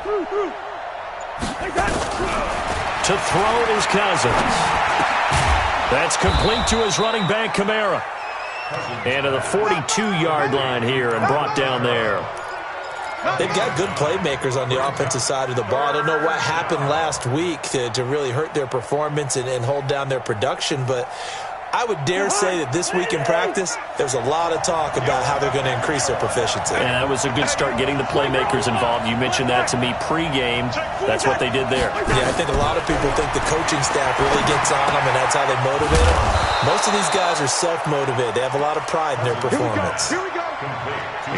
To throw is Cousins. That's complete to his running back, Kamara. And to the 42-yard line here and brought down there. They've got good playmakers on the offensive side of the ball. I don't know what happened last week to really hurt their performance and hold down their production, but I would dare say that this week in practice, there's a lot of talk about how they're going to increase their proficiency. And that was a good start getting the playmakers involved. You mentioned that to me pregame. That's what they did there. Yeah, I think a lot of people think the coaching staff really gets on them, and that's how they motivate them. Most of these guys are self-motivated. They have a lot of pride in their performance.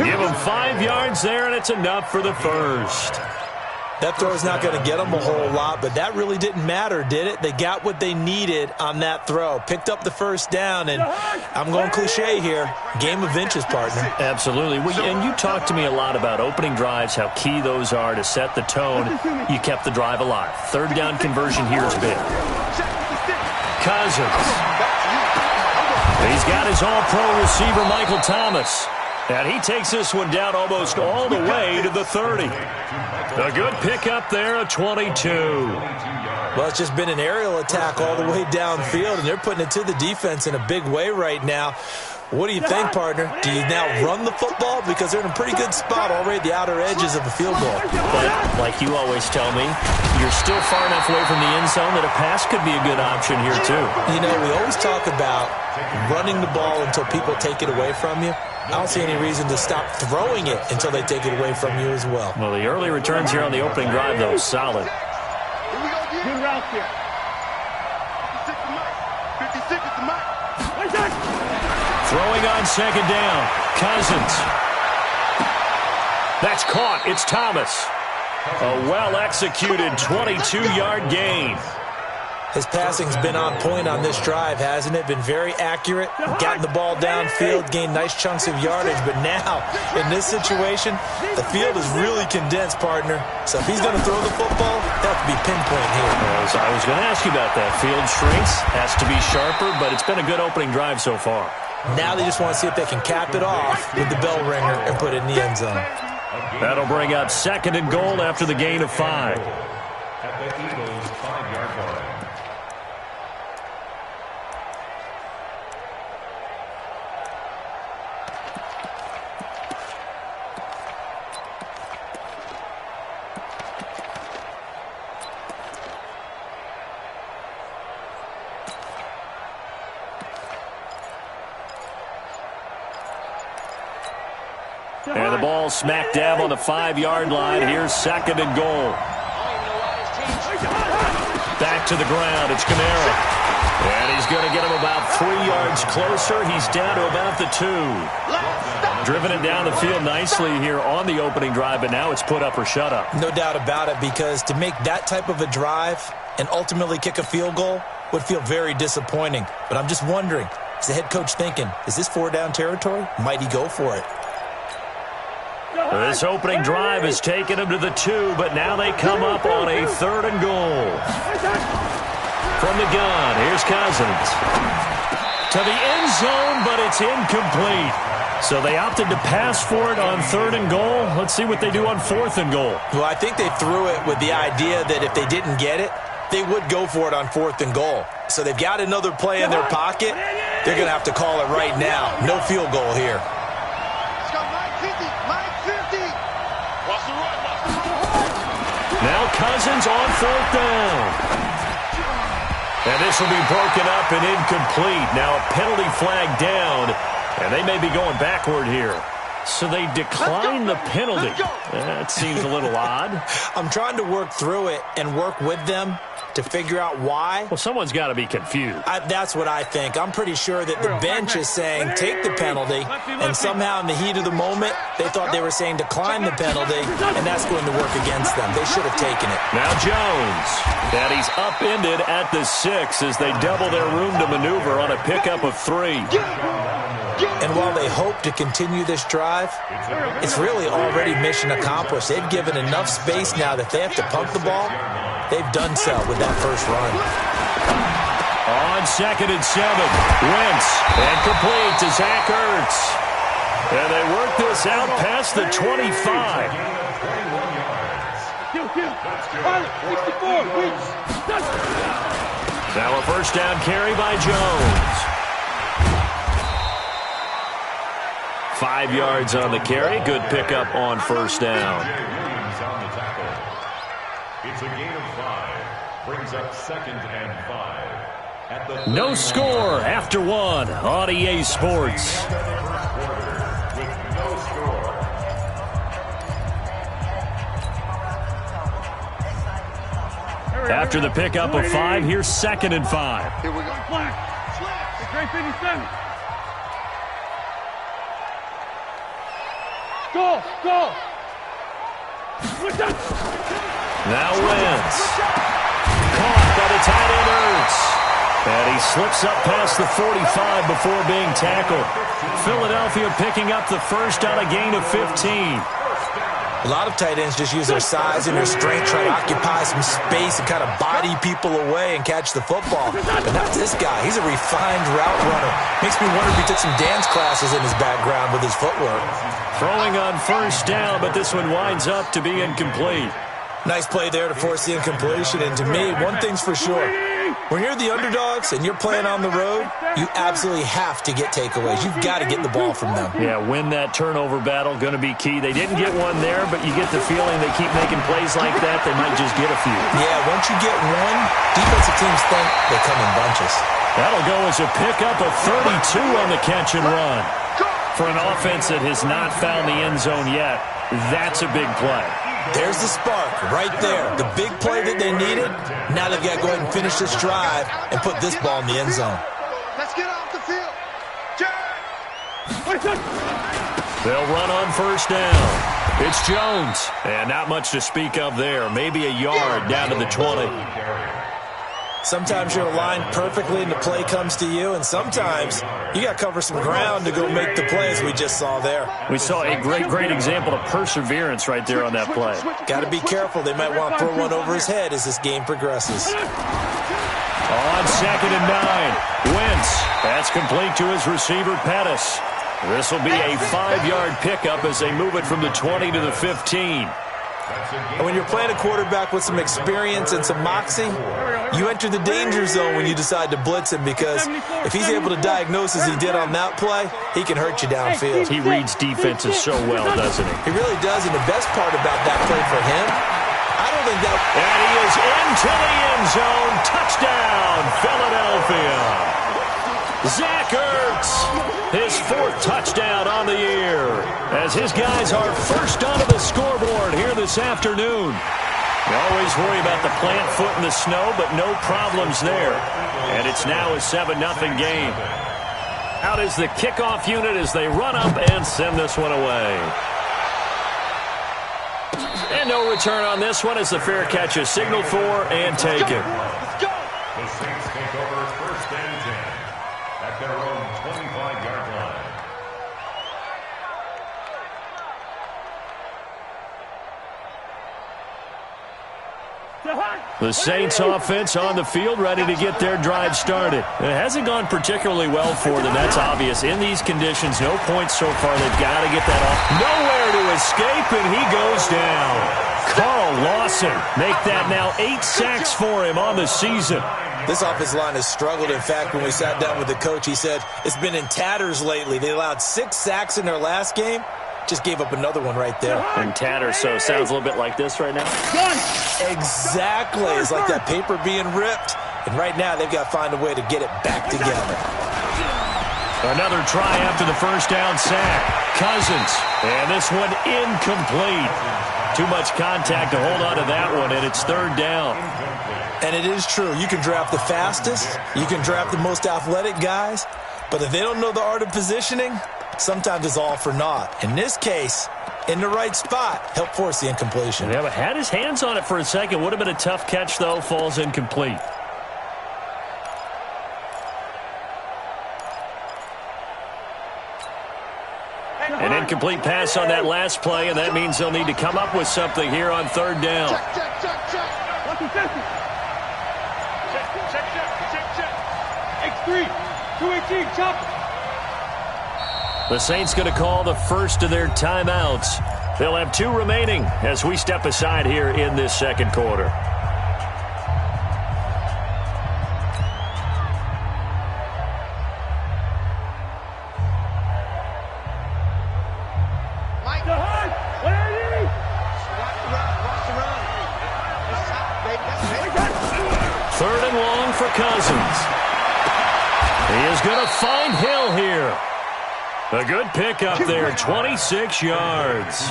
Give them 5 yards there, and it's enough for the first. That throw is not going to get them a whole lot, but that really didn't matter, did it? They got what they needed on that throw. Picked up the first down, and I'm going cliche here. Game of inches, partner. Absolutely. And you talked to me a lot about opening drives, how key those are to set the tone. You kept the drive alive. Third down conversion here is big. Cousins. He's got his all-pro receiver, Michael Thomas. And he takes this one down almost all the way to the 30. A good pickup there, a 22. Well, it's just been an aerial attack all the way downfield, and they're putting it to the defense in a big way right now. What do you think, partner? Do you now run the football? Because they're in a pretty good spot already at the outer edges of the field goal. But like you always tell me, you're still far enough away from the end zone that a pass could be a good option here, too. You know, we always talk about running the ball until people take it away from you. I don't see any reason to stop throwing it until they take it away from you as well. Well, the early returns here on the opening drive, though, solid. Good route here. 56 is the mark. Throwing on second down. Cousins. That's caught. It's Thomas. A well-executed 22-yard gain. His passing's been on point on this drive, hasn't it? Been very accurate, gotten the ball downfield, gained nice chunks of yardage. But now, in this situation, the field is really condensed, partner. So if he's going to throw the football, that have to be pinpoint here. I was going to ask you about that. Field shrinks, has to be sharper, but it's been a good opening drive so far. Now they just want to see if they can cap it off with the bell ringer and put it in the end zone. That'll bring up second and goal after the gain of 5. And the ball smack dab on the 5-yard line. Here's second and goal. Back to the ground. It's Kamara. And he's going to get him about 3 yards closer. He's down to about the 2. Driven it down the field nicely here on the opening drive, but now it's put up or shut up. No doubt about it, because to make that type of a drive and ultimately kick a field goal would feel very disappointing. But I'm just wondering, is the head coach thinking, is this 4-down territory? Might he go for it? This opening drive has taken them to the 2, but now they come up on a 3rd and goal. From the gun, here's Cousins. To the end zone, but it's incomplete. So they opted to pass for it on 3rd and goal. Let's see what they do on 4th and goal. Well, I think they threw it with the idea that if they didn't get it, they would go for it on 4th and goal. So they've got another play in their pocket. They're going to have to call it right now. No field goal here. Now Cousins on 4th down. And this will be broken up and incomplete. Now a penalty flag down, and they may be going backward here. So they decline the penalty. That seems a little odd. I'm trying to work through it and work with them to figure out why. Well, someone's got to be confused. That's what I think. I'm pretty sure that the bench is saying take the penalty, and somehow in the heat of the moment, they thought they were saying decline the penalty, and that's going to work against them. They should have taken it. Now Jones. And he's upended at the 6 as they double their room to maneuver on a pickup of 3. And while they hope to continue this drive, it's really already mission accomplished. They've given enough space now that they have to pump the ball. They've done so with that first run. On 2nd and 7, Wentz, and complete to Zach Ertz. And they work this out past the 25. Now a first down carry by Jones. 5 yards on the carry. Good pickup on first down. It's a gain of 5. Brings up 2nd and 5. No score after 1 on EA Sports. After the pickup of 5, here's 2nd and 5. Here we go. Great 57. Go. Now Wentz. Caught by the tight end Ertz. And he slips up past the 45 before being tackled. Philadelphia picking up the first on a gain of 15. A lot of tight ends just use their size and their strength, try to occupy some space and kind of body people away and catch the football. But not this guy. He's a refined route runner. Makes me wonder if he took some dance classes in his background with his footwork. Throwing on first down, but this one winds up to be incomplete. Nice play there to force the incompletion. And to me, one thing's for sure. When you're the underdogs and you're playing on the road, you absolutely have to get takeaways. You've got to get the ball from them. Yeah, win that turnover battle, going to be key. They didn't get one there, but you get the feeling they keep making plays like that, they might just get a few. Yeah, once you get one, defensive teams think they come in bunches. That'll go as a pickup of 32 on the catch and run. For an offense that has not found the end zone yet, that's a big play. There's the spark right there. The big play that they needed. Now they've got to go ahead and finish this drive and put this ball in the end zone. Let's get off the field. They'll run on first down. It's Jones. And not much to speak of there. Maybe a yard down to the 20. Sometimes you're aligned perfectly and the play comes to you, and sometimes you got to cover some ground to go make the plays we just saw there. We saw a great example of perseverance right there on that play. Got to be careful. They might want to throw one over his head as this game progresses. On 2nd and 9, Wentz. That's complete to his receiver, Pettis. This will be a 5-yard pickup as they move it from the 20 to the 15. And when you're playing a quarterback with some experience and some moxie, you enter the danger zone when you decide to blitz him, because if he's able to diagnose as he did on that play, he can hurt you downfield. He reads defenses so well, doesn't he? He really does, and the best part about that play for him, I don't think that... And he is into the end zone. Touchdown, Philadelphia. Zach Ertz, his 4th touchdown on the year, as his guys are first onto the scoreboard here this afternoon. You always worry about the plant foot in the snow, but no problems there. And it's now a 7-0 game. Out is the kickoff unit as they run up and send this one away. And no return on this one as the fair catch is signaled for and taken. The Saints take over first and 10 at their own 25-yard line. The Saints offense on the field, ready to get their drive started. It hasn't gone particularly well for them, that's obvious. In these conditions, no points so far. They've got to get that off. Nowhere to escape, and he goes down. Carl Lawson make that now 8 sacks for him on the season. This offensive line has struggled. In fact, when we sat down with the coach, he said it's been in tatters lately. They allowed 6 sacks in their last game. Just gave up another one right there. And tatters, so sounds a little bit like this right now. Exactly. It's like that paper being ripped. And right now, they've got to find a way to get it back together. Another try after the first down sack. Cousins. And this one incomplete. Too much contact to hold on to that one, and it's 3rd down. And it is true. You can draft the fastest. You can draft the most athletic guys. But if they don't know the art of positioning, sometimes it's all for naught. In this case, in the right spot, help force the incompletion. Yeah, but had his hands on it for a second. Would have been a tough catch, though. Falls incomplete. An incomplete pass on that last play, and that means they'll need to come up with something here on 3rd down. X3, 218, chop. The Saints going to call the first of their timeouts. They'll have 2 remaining as we step aside here in this second quarter. Third and long for Cousins. He is going to find Hill here. A good pickup there, 26 yards.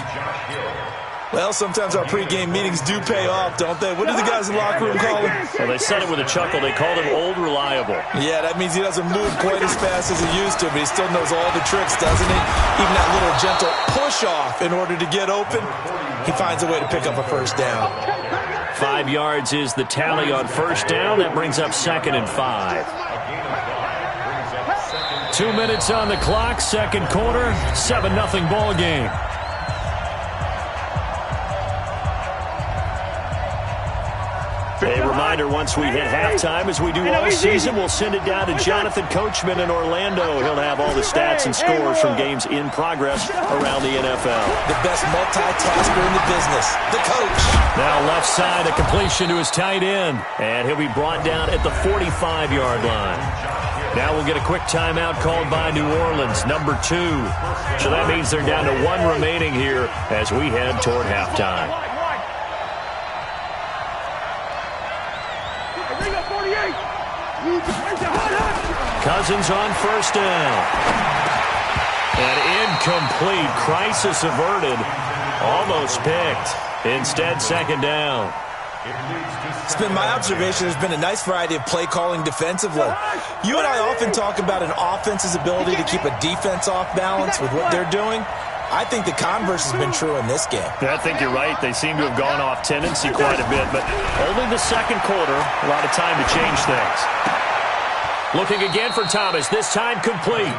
Well, sometimes our pregame meetings do pay off, don't they? What do the guys in the locker room call him? Well, they said it with a chuckle. They called him Old Reliable. Yeah, that means he doesn't move quite as fast as he used to, but he still knows all the tricks, doesn't he? Even that little gentle push-off in order to get open, he finds a way to pick up a first down. 5 yards is the tally on first down. That brings up 2nd and 5. 2 minutes on the clock, second quarter, 7-0 ball game. A reminder, once we hit halftime, as we do all season, we'll send it down to Jonathan Coachman in Orlando. He'll have all the stats and scores from games in progress around the NFL. The best multitasker in the business, the coach. Now left side, a completion to his tight end, and he'll be brought down at the 45-yard line. Now we'll get a quick timeout called by New Orleans, number 2. So that means they're down to 1 remaining here as we head toward halftime. Cousins on first down. And incomplete. Crisis averted. Almost picked. Instead, second down. It's been my observation there's been a nice variety of play calling defensively. You and I often talk about an offense's ability to keep a defense off balance with what they're doing. I think the converse has been true in this game. I think you're right. They seem to have gone off tendency quite a bit, but only the second quarter, a lot of time to change things. Looking again for Thomas, this time complete.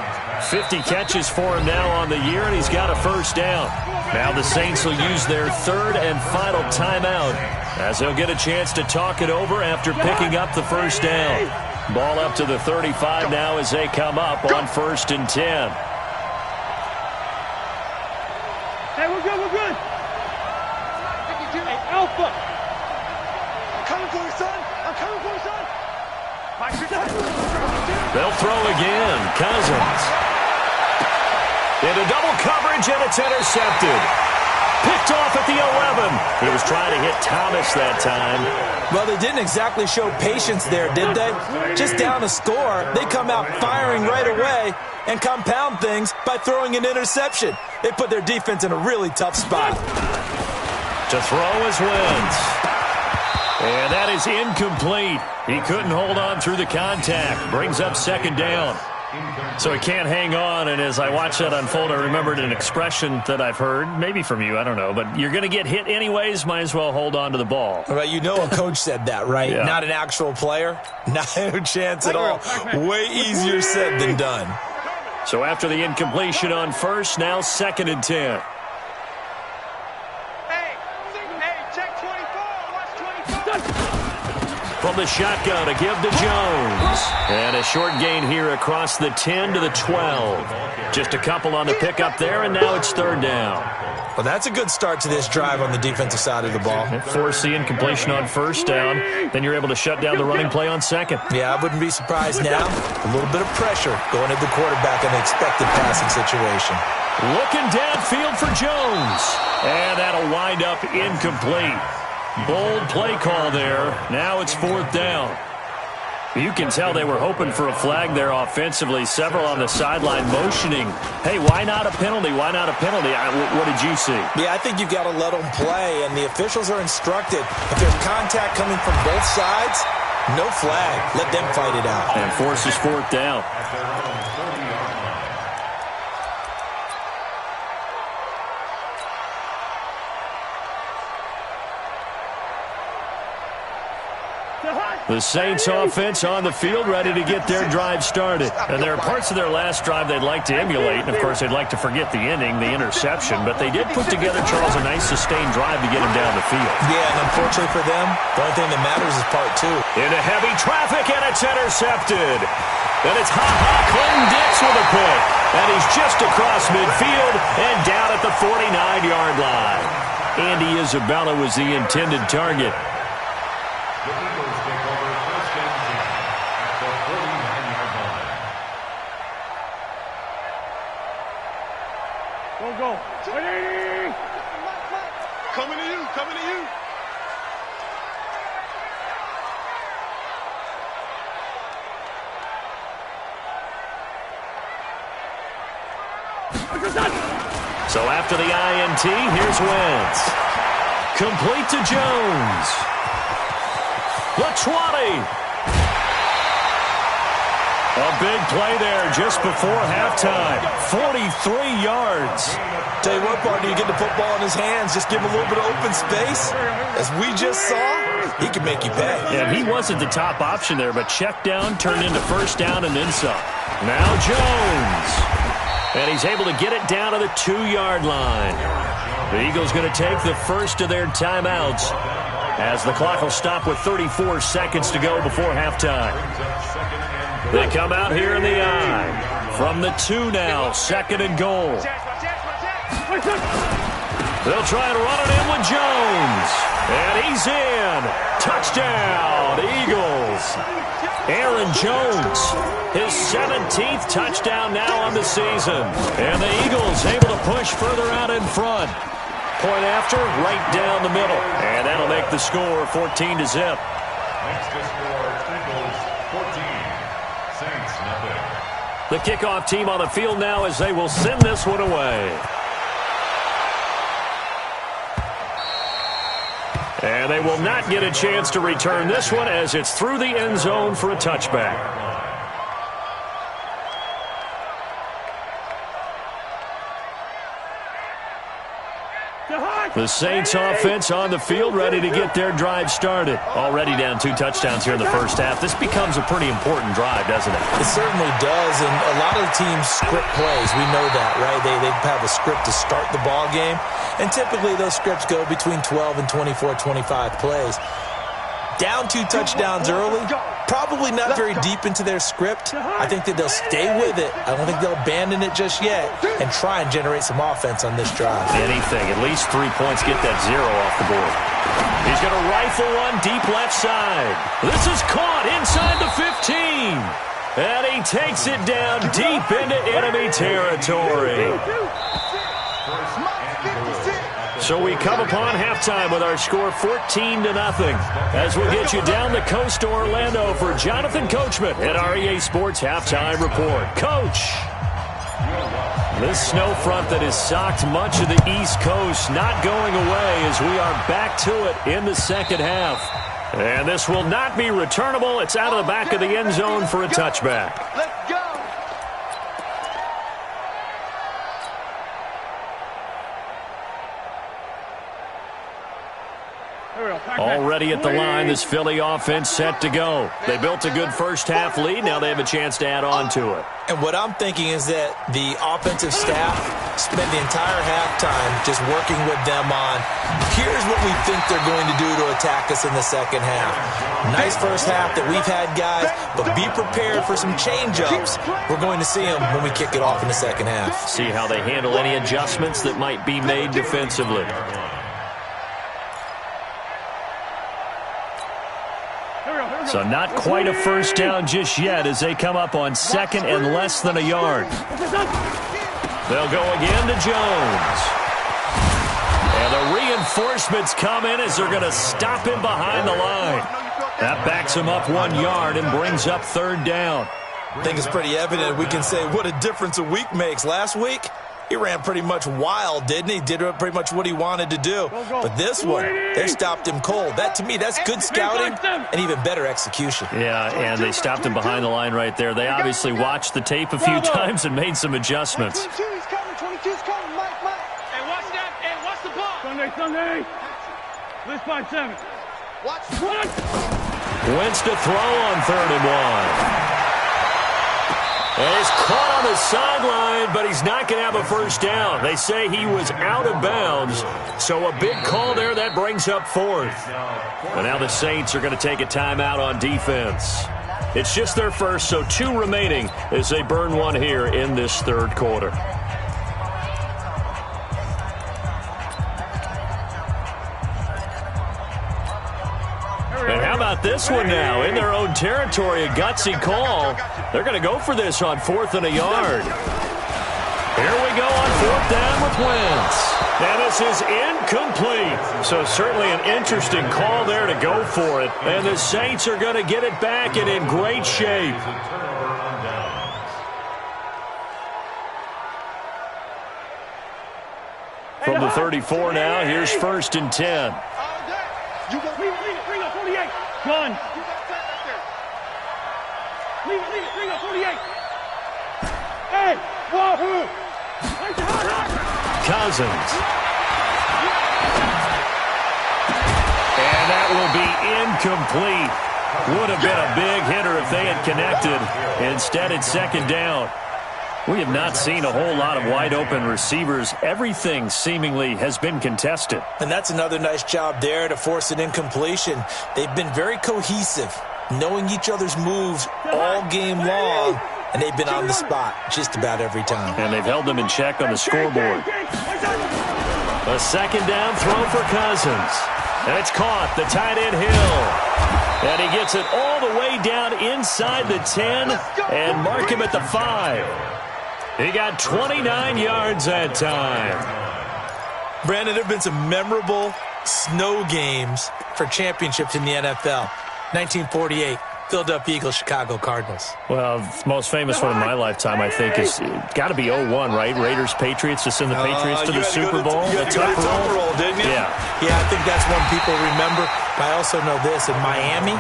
50 catches for him now on the year, and he's got a first down. Now the Saints will use their 3rd and final timeout as they'll get a chance to talk it over after picking up the first down. Ball up to the 35 now as they come up on 1st and 10. Hey, we're good, we're good. Hey, Alpha. I'm coming for you, son. I'm coming for you, son. They'll throw again. Cousins. Into double coverage, and it's intercepted. Picked off at the 11. He was trying to hit Thomas that time. Well, they didn't exactly show patience there, did they? Just down a score, they come out firing right away and compound things by throwing an interception. They put their defense in a really tough spot. To throw is Wentz. And that is incomplete. He couldn't hold on through the contact. Brings up second down. So he can't hang on, and as I watched that unfold, I remembered an expression that I've heard, maybe from you, I don't know, but you're going to get hit anyways, might as well hold on to the ball. Well, you know a coach said that, right? Yeah. Not an actual player. No chance at all. Way easier said than done. So after the incompletion on first, now 2nd and 10. From the shotgun, a give to Jones. And a short gain here across the 10 to the 12. Just a couple on the pickup there, and now it's 3rd down. Well, that's a good start to this drive on the defensive side of the ball. Force the incompletion on first down. Then you're able to shut down the running play on second. Yeah, I wouldn't be surprised now. A little bit of pressure going at the quarterback in an expected passing situation. Looking downfield for Jones. And that'll wind up incomplete. Bold play call there. Now it's 4th down. You can tell they were hoping for a flag there offensively. Several on the sideline motioning. Hey, why not a penalty? Why not a penalty? What did you see? Yeah, I think you've got to let them play, and the officials are instructed. If there's contact coming from both sides, no flag. Let them fight it out. And forces 4th down. The Saints offense on the field ready to get their drive started. And there are parts of their last drive they'd like to emulate. And, of course, they'd like to forget the ending, the interception. But they did put together, Charles, a nice sustained drive to get him down the field. Yeah, and unfortunately for them, the only thing that matters is part 2. Into heavy traffic, and it's intercepted. And it's Ha-Ha Clinton-Dix with a pick. And he's just across midfield and down at the 49-yard line. Andy Isabella was the intended target. The Eagles take over first and 10 at the 49-yard line. Go. Coming to you. So after the INT, here's Wentz. Complete to Jones. The 20. A big play there just before halftime. 43 yards. Tell you what, partner, you get the football in his hands, just give him a little bit of open space. As we just saw, he can make you pay. Yeah, he wasn't the top option there, but check down turned into first down and then some. Now Jones. And he's able to get it down to the 2-yard line. The Eagles going to take the first of their timeouts as the clock will stop with 34 seconds to go before halftime. They come out here in the I. From the 2 now, 2nd and goal. They'll try and run it in with Jones. And he's in. Touchdown, Eagles. Aaron Jones, his 17th touchdown now on the season. And the Eagles able to push further out in front. Point after, right down the middle. And that'll make the score 14-0. Next to score, Eagles 14, Saints nothing. The kickoff team on the field now as they will send this one away. And they will not get a chance to return this one as it's through the end zone for a touchback. The Saints offense on the field ready to get their drive started. Already down 2 touchdowns here in the first half. This becomes a pretty important drive, doesn't it? It certainly does, and a lot of the teams script plays. We know that, right? They have a script to start the ball game, and typically those scripts go between 12 and 24, 25 plays. Down 2 touchdowns early, probably not very deep into their script. I think that they'll stay with it. I don't think they'll abandon it just yet and try and generate some offense on this drive. Anything, at least 3 points, get that 0 off the board. He's going to rifle one deep left side. This is caught inside the 15. And he takes it down deep into enemy territory. So we come upon halftime with our score 14-0 as we'll get you down the coast to Orlando for Jonathan Coachman at our EA Sports Halftime Report. Coach, this snow front that has socked much of the East Coast not going away as we are back to it in the second half. And this will not be returnable. It's out of the back of the end zone for a touchback. Let's go. Already at the line, this Philly offense set to go. They built a good first half lead. Now they have a chance to add on to it. And what I'm thinking is that the offensive staff spent the entire halftime just working with them on, here's what we think they're going to do to attack us in the second half. Nice first half that we've had, guys, but be prepared for some change-ups. We're going to see them when we kick it off in the second half. See how they handle any adjustments that might be made defensively. So not quite a first down just yet as they come up on 2nd and less than a yard. They'll go again to Jones. And the reinforcements come in as they're going to stop him behind the line. That backs him up 1 yard and brings up 3rd down. I think it's pretty evident we can say what a difference a week makes. Last week, he ran pretty much wild, didn't he? Did pretty much what he wanted to do. But this one, they stopped him cold. That, to me, that's good scouting and even better execution. Yeah, and they stopped him behind the line right there. They obviously watched the tape a few times and made some adjustments. 22's coming, 22's coming, Mike. Hey, watch that, and watch the ball. Sunday. Let's 5-7. Watch the Wentz to throw on 3rd and 1. And he's caught on the sideline, but he's not going to have a first down. They say he was out of bounds, so a big call there that brings up 4th. But now the Saints are going to take a timeout on defense. It's just their first, so 2 remaining as they burn one here in this third quarter. And how about this one now? In their own territory, a gutsy call. They're going to go for this on 4th and a yard. Here we go on 4th down with Wentz. And this is incomplete. So certainly an interesting call there to go for it. And the Saints are going to get it back and in great shape. From the 34 now, here's 1st and 10. You go, leave it, 48. Gun. Leave it, 48. Hey, whoa. Cousins. And that will be incomplete. Would have been a big hitter if they had connected. Instead, it's 2nd down. We have not seen a whole lot of wide-open receivers. Everything seemingly has been contested. And that's another nice job there to force an incompletion. They've been very cohesive, knowing each other's moves all game long, and they've been on the spot just about every time. And they've held them in check on the scoreboard. A 2nd down throw for Cousins. And it's caught, the tight end Hill. And he gets it all the way down inside the 10 and mark him at the 5. He got 29 yards that time. Brandon, there have been some memorable snow games for championships in the NFL. 1948, Philadelphia Eagles, Chicago Cardinals. Well, the most famous one in my lifetime, I think, is got to be 01, right? Raiders, Patriots, to send the Patriots to the Super Bowl. You had to go to Tupperware, didn't you? Yeah. Yeah, I think that's one people remember. But I also know this. In Miami,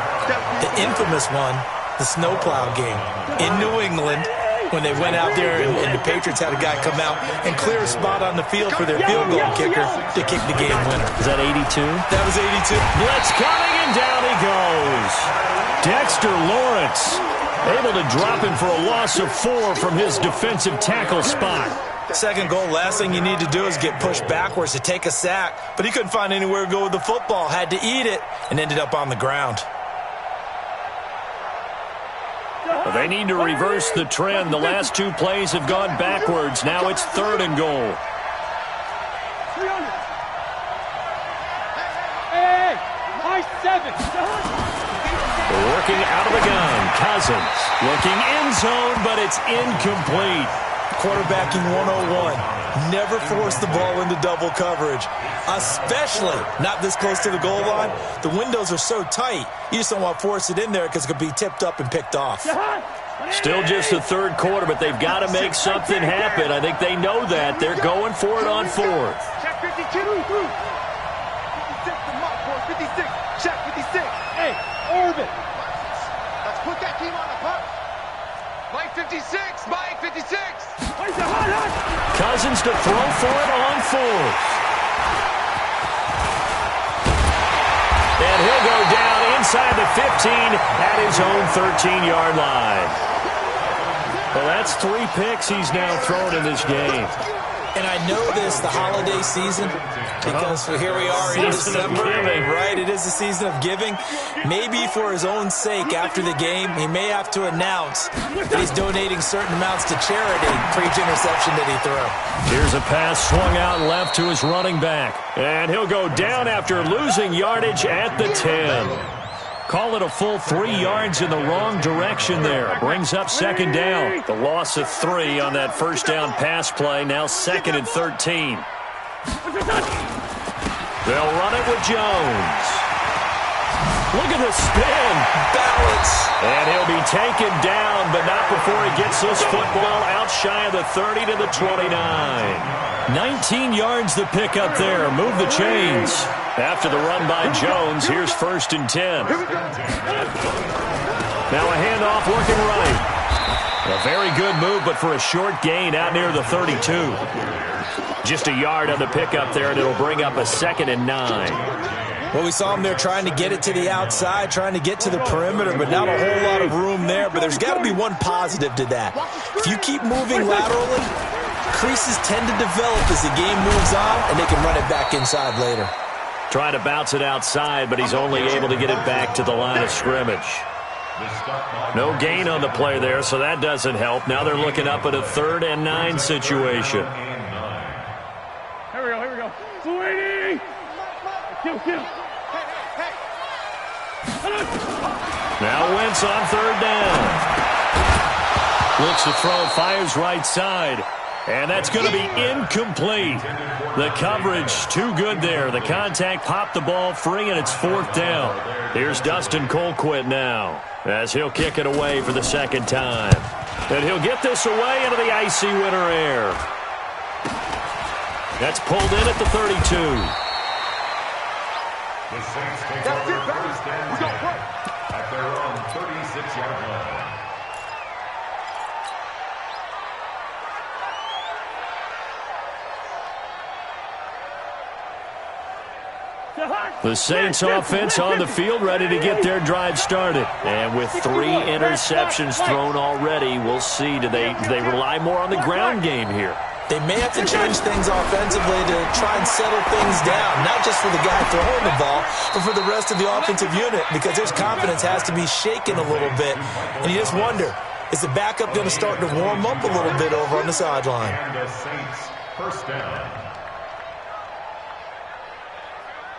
the infamous one, the snowplow game. In New England, when they went out there and the Patriots had a guy come out and clear a spot on the field for their field goal kicker to kick the game winner. Is that 82? That was 82. Blitz coming, and down he goes. Dexter Lawrence able to drop him for a loss of 4 from his defensive tackle spot. 2nd goal, last thing you need to do is get pushed backwards to take a sack. But he couldn't find anywhere to go with the football. Had to eat it and ended up on the ground. Well, they need to reverse the trend. The last 2 plays have gone backwards. Now it's 3rd and goal. Hey, high 7. Working out of the gun. Cousins looking end zone, but it's incomplete. Quarterbacking 101. Never force the ball into double coverage, especially not this close to the goal line. The windows are so tight, you just don't want to force it in there because it could be tipped up and picked off. Still just the 3rd quarter, but they've got to make something happen. I think they know that. They're going for it on 4th. Check 52. 56 to Mark, 56. Check 56. Hey, Orbit. Let's put that team on the puck. Mike 56. Mike 56. Cousins to throw for it on 4th. And he'll go down inside the 15 at his own 13-yard line. Well, that's 3 picks he's now thrown in this game. And I know this, the holiday season, because here we are in December, right? It is the season of giving. Maybe for his own sake, after the game, he may have to announce that he's donating certain amounts to charity for each interception that he threw. Here's a pass swung out left to his running back. And he'll go down after losing yardage at the 10. Call it a full 3 yards in the wrong direction there. Brings up 2nd down. The loss of 3 on that 1st down pass play. Now 2nd and 13. They'll run it with Jones. Look at the spin. Balance. And he'll be taken down, but not before he gets this football out shy of the 30 to the 29. 19 yards the pick up there. Move the chains. After the run by Jones, here's 1st and 10. Now a handoff working right. A very good move, but for a short gain out near the 32. Just a yard on the pickup there, and it'll bring up a 2nd and 9. Well, we saw him there trying to get it to the outside, trying to get to the perimeter, but not a whole lot of room there. But there's got to be one positive to that. If you keep moving laterally, creases tend to develop as the game moves on, and they can run it back inside later. Trying to bounce it outside, but he's only able to get it back to the line of scrimmage. No gain on the play there, so that doesn't help. Now they're looking up at a 3rd and 9 situation. Here we go. Sweetie! Kill. Now Wentz on 3rd down. Looks to throw, fires right side. And that's going to be incomplete. The coverage too good there. The contact popped the ball free, and it's 4th down. Here's Dustin Colquitt now as he'll kick it away for the 2nd time. And he'll get this away into the icy winter air. That's pulled in at the 32. The Saints take over 1st and 10 at their own 36-yard line. The Saints offense on the field, ready to get their drive started. And with 3 interceptions thrown already, we'll see. Do they rely more on the ground game here? They may have to change things offensively to try and settle things down, not just for the guy throwing the ball, but for the rest of the offensive unit, because his confidence has to be shaken a little bit. And you just wonder, is the backup going to start to warm up a little bit over on the sideline? And the Saints 1st down.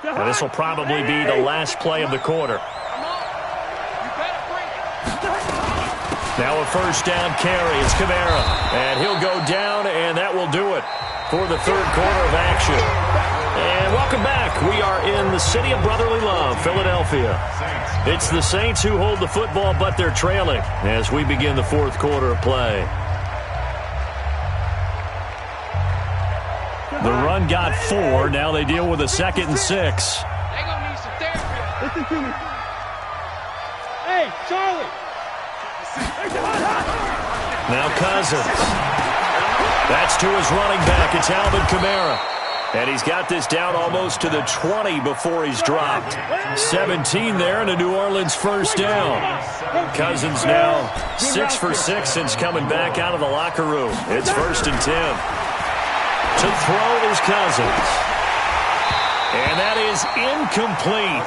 And this will probably be the last play of the quarter. Now a 1st down carry. It's Kamara. And he'll go down, and that will do it for the 3rd quarter of action. And welcome back. We are in the city of brotherly love, Philadelphia. It's the Saints who hold the football, but they're trailing as we begin the 4th quarter of play. The run got 4. Now they deal with a 2nd and 6. They gonna need some therapy. Listen to me. Hey, Charlie. Now Cousins. That's to his running back. It's Alvin Kamara. And he's got this down almost to the 20 before he's dropped. 17 there and a New Orleans 1st down. Cousins now 6 for 6 since coming back out of the locker room. It's 1st and 10. To throw is Cousins. And that is incomplete.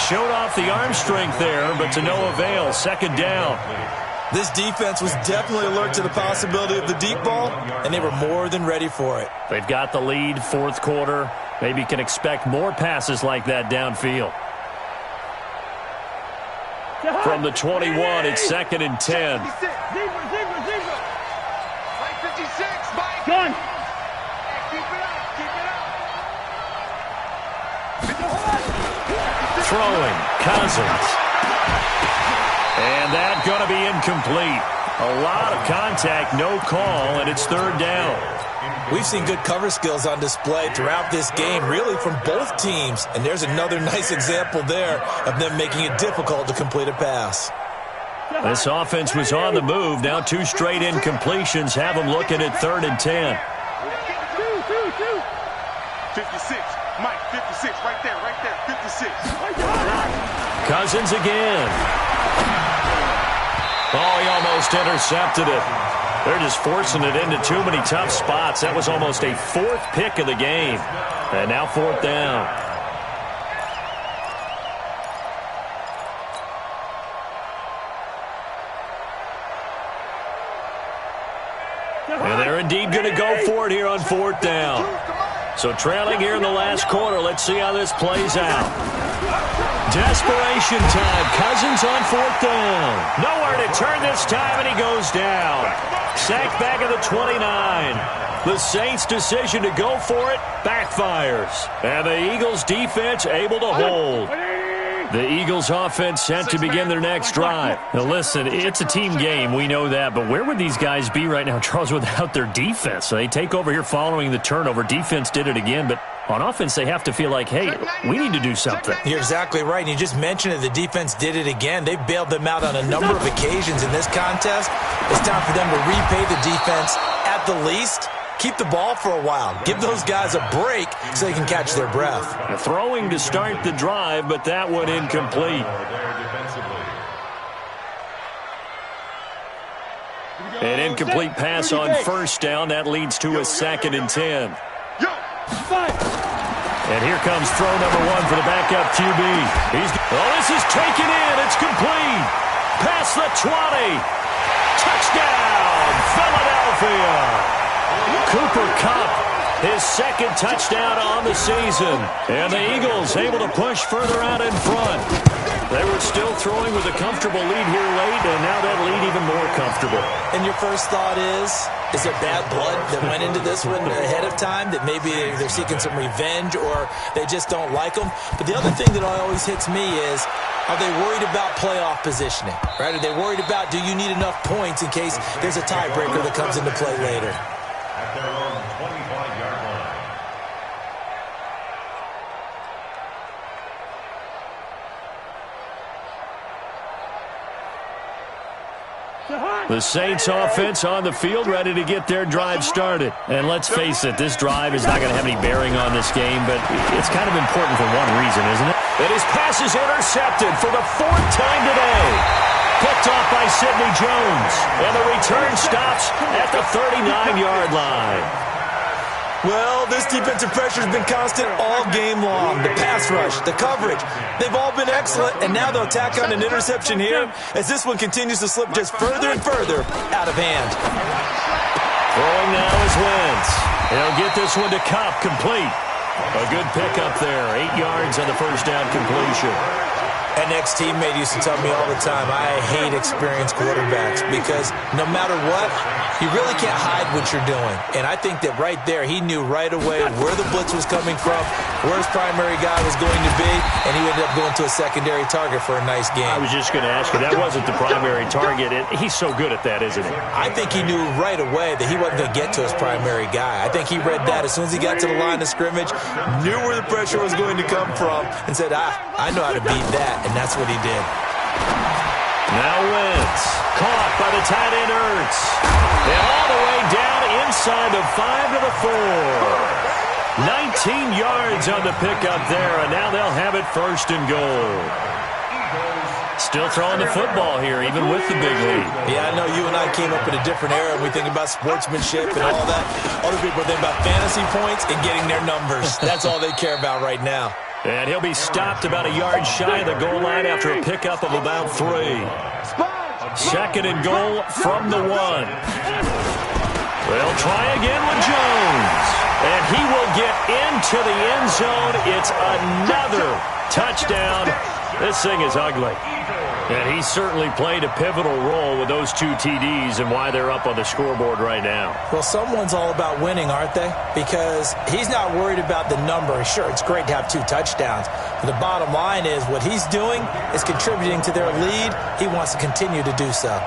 Showed off the arm strength there, but to no avail. 2nd down. This defense was definitely alert to the possibility of the deep ball, and they were more than ready for it. They've got the lead, 4th quarter. Maybe can expect more passes like that downfield. From the 21, it's 2nd and 10. Mike 56, Mike. Gun. Throwing, Cousins. And that's going to be incomplete. A lot of contact, no call, and it's 3rd down. We've seen good cover skills on display throughout this game, really from both teams. And there's another nice example there of them making it difficult to complete a pass. This offense was on the move. Now 2 straight incompletions have them looking at 3rd and 10. 56, Mike 56, right there, 56. Cousins again. Oh, he almost intercepted it. They're just forcing it into too many tough spots. That was almost a 4th pick of the game. And now 4th down. And they're indeed going to go for it here on 4th down. So trailing here in the last quarter. Let's see how this plays out. Desperation time. Cousins on 4th down. Nowhere to turn this time, and he goes down. Sacked back at the 29. The Saints' decision to go for it backfires. And the Eagles' defense able to hold. The Eagles' offense set to begin their next drive. Now, listen, it's a team game. We know that. But where would these guys be right now, Charles, without their defense? So they take over here following the turnover. Defense did it again. But on offense, they have to feel like, hey, we need to do something. You're exactly right. And you just mentioned it. The defense did it again. They bailed them out on a number of occasions in this contest. It's time for them to repay the defense at the least. Keep the ball for a while. Give those guys a break so they can catch their breath. Throwing to start the drive, but that one incomplete. An incomplete pass on 1st down. That leads to a 2nd and 10. And here comes throw number 1 for the backup QB. This is taken in. It's complete. Past the 20. Touchdown, Philadelphia. Cooper Kupp, his second touchdown on the season. And the Eagles able to push further out in front. They were still throwing with a comfortable lead here late, and now that lead even more comfortable. And your first thought is there bad blood that went into this one ahead of time, that maybe they're seeking some revenge or they just don't like them? But the other thing that always hits me is, are they worried about playoff positioning? Right? Are they worried about, do you need enough points in case there's a tiebreaker that comes into play later? At their own 25-yard line. The Saints offense on the field, ready to get their drive started. And let's face it, this drive is not going to have any bearing on this game, but it's kind of important for one reason, isn't it? And his pass is intercepted for the fourth time today. Picked off by Sidney Jones. And the return stops at the 39-yard line. Well, this defensive pressure has been constant all game long. The pass rush, the coverage, they've all been excellent, and now they'll tack on an interception here as this one continues to slip just further and further out of hand. Throwing now is Wentz. He'll get this one to Kupp, complete. A good pickup there, 8 yards on the first down completion. An ex-teammate used to tell me all the time, I hate experienced quarterbacks because no matter what, you really can't hide what you're doing. And I think that right there, he knew right away where the blitz was coming from, where his primary guy was going to be, and he ended up going to a secondary target for a nice game. I was just going to ask you, that wasn't the primary target. He's so good at that, isn't he? I think he knew right away that he wasn't going to get to his primary guy. I think he read that as soon as he got to the line of scrimmage, knew where the pressure was going to come from, and said, I know how to beat that. And that's what he did. Now Wentz, caught by the tight end Ertz. And all the way down inside the 5 to the 4. 19 yards on the pickup there, and now they'll have it first and goal. Still throwing the football here, even with the big lead. Yeah, I know you and I came up in a different era, and we think about sportsmanship and all that. Other people think about fantasy points and getting their numbers. That's all they care about right now. And he'll be stopped about a yard shy of the goal line after a pickup of about 3. Second and goal from the 1. They'll try again with Jones. And he will get into the end zone. It's another touchdown. This thing is ugly. And he certainly played a pivotal role with those 2 TDs and why they're up on the scoreboard right now. Well, someone's all about winning, aren't they? Because he's not worried about the number. Sure, it's great to have 2 touchdowns. But the bottom line is what he's doing is contributing to their lead. He wants to continue to do so.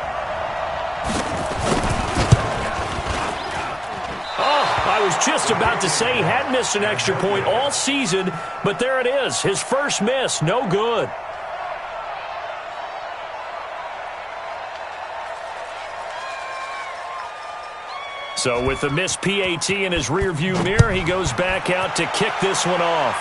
I was just about to say he hadn't missed an extra point all season, but there it is. His first miss, no good. So with the missed PAT in his rearview mirror, he goes back out to kick this one off.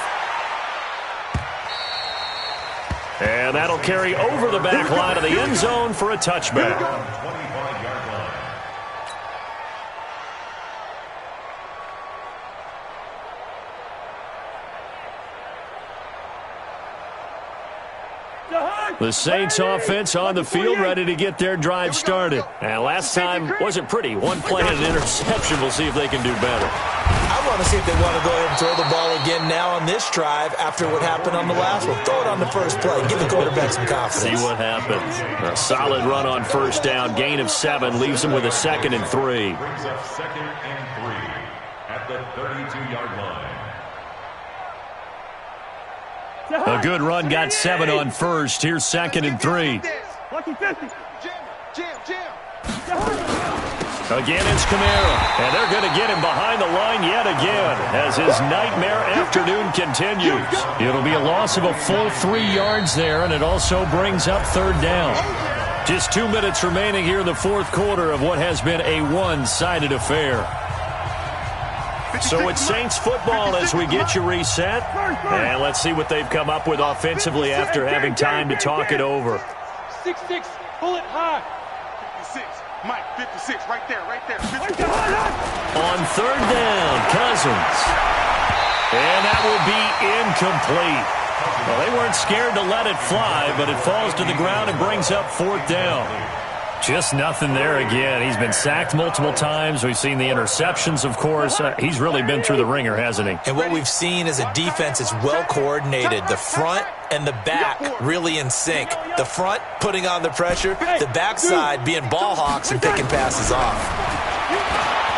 And that'll carry over the back line of the end zone for a touchback. 25-yard line. The Saints offense on the field, ready to get their drive started. And last time wasn't pretty. One play and an interception. We'll see if they can do better. I want to see if they want to go ahead and throw the ball again now on this drive after what happened on the last one. Throw it on the first play. Give the quarterback some confidence. See what happens. A solid run on first down. Gain of 7 leaves him with a 2nd and 3. Brings up 2nd and 3 at the 32-yard line. A good run, got 7 on first. Here's 2nd and 3. Lucky 50. Jam. Again, it's Kamara. And they're going to get him behind the line yet again as his nightmare afternoon continues. It'll be a loss of a full 3 yards there, and it also brings up 3rd down. Just 2 minutes remaining here in the 4th quarter of what has been a one-sided affair. So it's Saints football as we get you reset. And let's see what they've come up with offensively after having time to talk it over. 6-6, pull it high. 56, Mike, 56, right there. On 3rd down, Cousins. And that will be incomplete. Well, they weren't scared to let it fly, but it falls to the ground and brings up 4th down. Just nothing there again. He's been sacked multiple times. We've seen the interceptions, of course. He's really been through the ringer, hasn't he? And what we've seen is a defense that's well coordinated. The front and the back really in sync. The front putting on the pressure, the backside being ball hawks and picking passes off.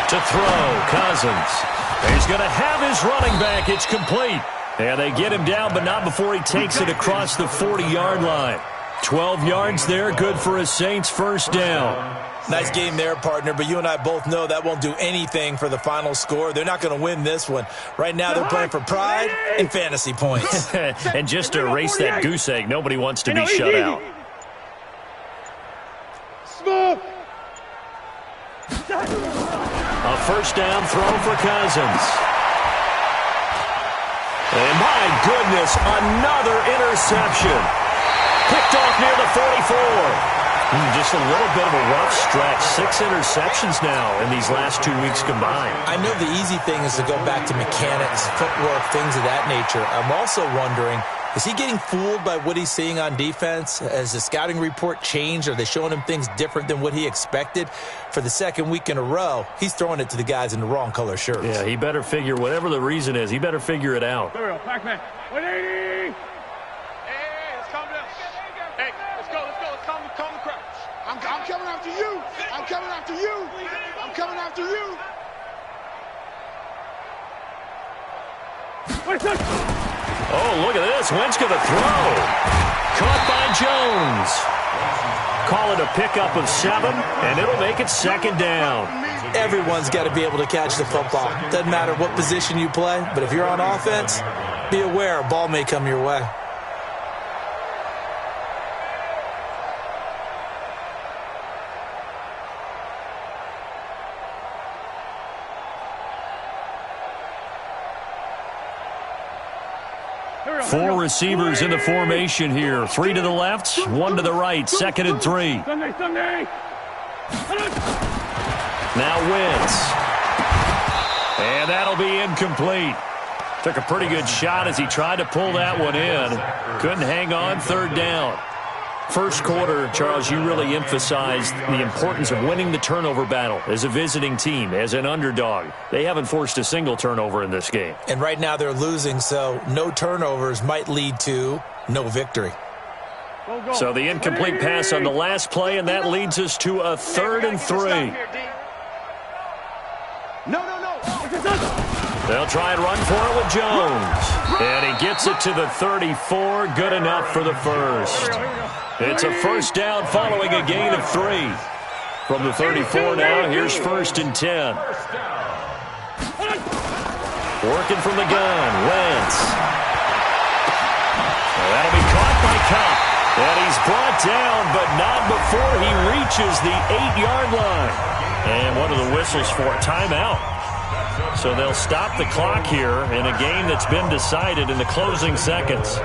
To throw, Cousins. He's going to have his running back. It's complete. And they get him down, but not before he takes it across the 40-yard line. 12 yards there, good for a Saints first down. Nice game there, partner, but you and I both know that won't do anything for the final score. They're not going to win this one. Right now they're playing for pride and fantasy points. And just to erase that goose egg, nobody wants to be shut out. Smoke! A first down throw for Cousins. And my goodness, another interception. Picked off near the 44. Just a little bit of a rough stretch. 6 interceptions now in these last 2 weeks combined. I know the easy thing is to go back to mechanics, footwork, things of that nature. I'm also wondering, is he getting fooled by what he's seeing on defense? Has the scouting report changed? Are they showing him things different than what he expected? For the second week in a row, he's throwing it to the guys in the wrong color shirts. Yeah, he better figure, whatever the reason is, he better figure it out. Pac-Man, 180! I'm coming after you. I'm coming after you. I'm coming after you. Oh, look at this. Wentz going to throw. Caught by Jones. Call it a pickup of 7, and it'll make it 2nd down. Everyone's got to be able to catch the football. Doesn't matter what position you play, but if you're on offense, be aware a ball may come your way. Four receivers in the formation here. 3 to the left, 1 to the right. 2nd and 3. Now Wentz. And that'll be incomplete. Took a pretty good shot as he tried to pull that one in. Couldn't hang on. 3rd down. First quarter, Charles, you really emphasized the importance of winning the turnover battle as a visiting team, as an underdog. They haven't forced a single turnover in this game. And right now they're losing, so no turnovers might lead to no victory. So the incomplete pass on the last play, and that leads us to a 3rd and 3. No. They'll try and run for it with Jones. And he gets it to the 34. Good enough for the first. It's a first down following a gain of 3. From the 34 now, here's 1st and 10. Working from the gun, Wentz. That'll be caught by Cup. And he's brought down, but not before he reaches the 8-yard line. And what are the whistles for? Timeout. So they'll stop the clock here in a game that's been decided in the closing seconds.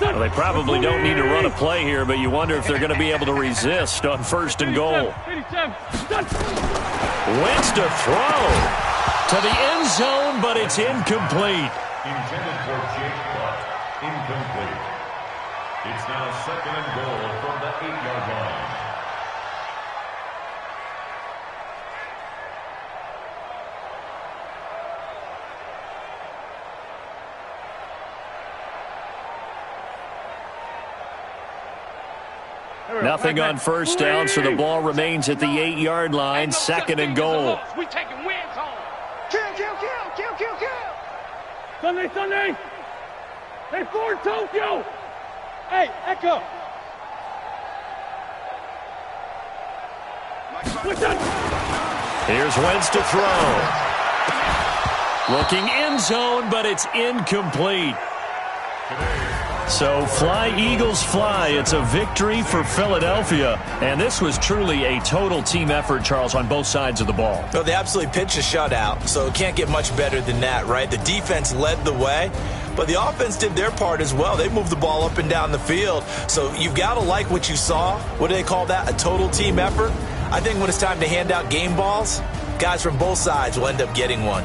Well, they probably don't need to run a play here, but you wonder if they're going to be able to resist on 1st and goal. Wentz to throw to the end zone, but it's incomplete. Intended for Jake Butt. Incomplete. It's now 2nd and goal from the 8-yard line. Nothing on first down, so the ball remains at the 8-yard line. 2nd and goal. We taking wins home. Kill. Sunday. Hey, Ford Tokyo. Hey, Echo. Here's Wentz to throw. Looking end zone, but it's incomplete. So fly, Eagles, fly. It's a victory for Philadelphia. And this was truly a total team effort, Charles, on both sides of the ball. Well, they absolutely pitched a shutout, so it can't get much better than that, right? The defense led the way, but the offense did their part as well. They moved the ball up and down the field. So you've got to like what you saw. What do they call that? A total team effort? I think when it's time to hand out game balls, guys from both sides will end up getting one.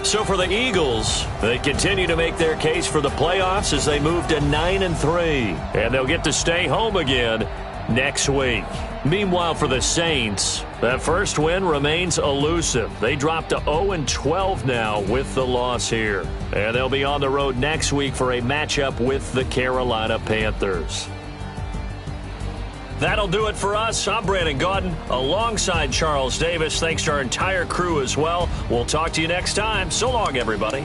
So for the Eagles, they continue to make their case for the playoffs as they move to 9-3. And they'll get to stay home again next week. Meanwhile, for the Saints, that first win remains elusive. They dropped to 0-12 now with the loss here. And they'll be on the road next week for a matchup with the Carolina Panthers. That'll do it for us. I'm Brandon Gaudin alongside Charles Davis. Thanks to our entire crew as well. We'll talk to you next time. So long, everybody.